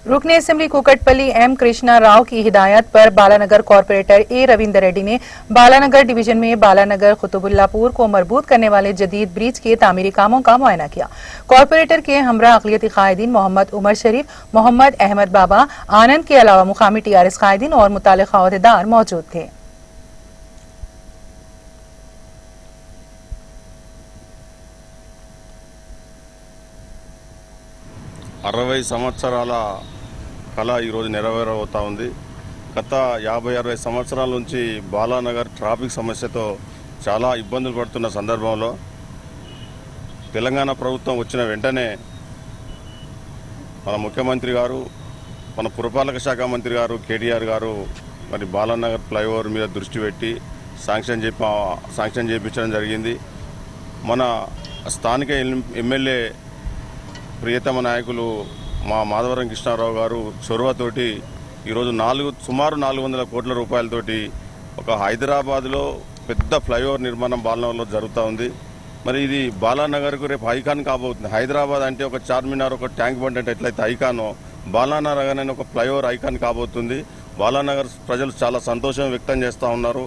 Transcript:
रुकन assembly Kukatpally M Krishna Rao की हिदायत पर बालानगर कॉर्पोरेटर ए रविंदर रेड्डी ने बालानगर डिवीजन में बालानगर कुतुबुल्लापुर को मरबूत करने वाले जदीद ब्रिज के तामीरी कामों का मुआयना किया। कॉर्पोरेटर के हमरा अक़लियती कायदीन मोहम्मद उमर शरीफ, मोहम्मद अहमद बाबा आनंद के अलावा मुकामी टीआरएस कायदीन और मुतालिका अहदेदार मौजूद थे। 60 సంవత్సరాల కళ ఈరోజు నెరవేరవుతా ఉంది। గత 50-60 సంవత్సరాల నుంచి బాలానగర్ ట్రాఫిక్ సమస్యతో చాలా ఇబ్బందులు పడుతున్న సందర్భంలో తెలంగాణ ప్రభుత్వం వచ్చిన వెంటనే మన ముఖ్యమంత్రి గారు, మన పురపాలక శాఖ మంత్రి గారు కేటీఆర్ గారు మరి బాలానగర్ ఫ్లైఓవర్ మీద దృష్టి పెట్టి శాంక్షన్ చేయించడం జరిగింది। మన స్థానిక ఎమ్మెల్యే ప్రియతమ నాయకులు మా మాధవరం కృష్ణారావు గారు చొరవతోటి ఈరోజు సుమారు 400 కోట్ల రూపాయలతోటి ఒక హైదరాబాద్లో పెద్ద ఫ్లైఓవర్ నిర్మాణం బాలానగర్లో జరుగుతూ ఉంది। మరి ఇది బాలానగర్కు రేపు ఐకాన్ కాబోతుంది। హైదరాబాద్ అంటే ఒక చార్మినార్, ఒక ట్యాంక్ బండ్ అంటే ఎట్లయితే ఐకానో బాలానగర్ అనే ఒక ఫ్లైఓవర్ ఐకాన్ కాబోతుంది। బాలానగర్ ప్రజలు చాలా సంతోషం వ్యక్తం చేస్తూ ఉన్నారు।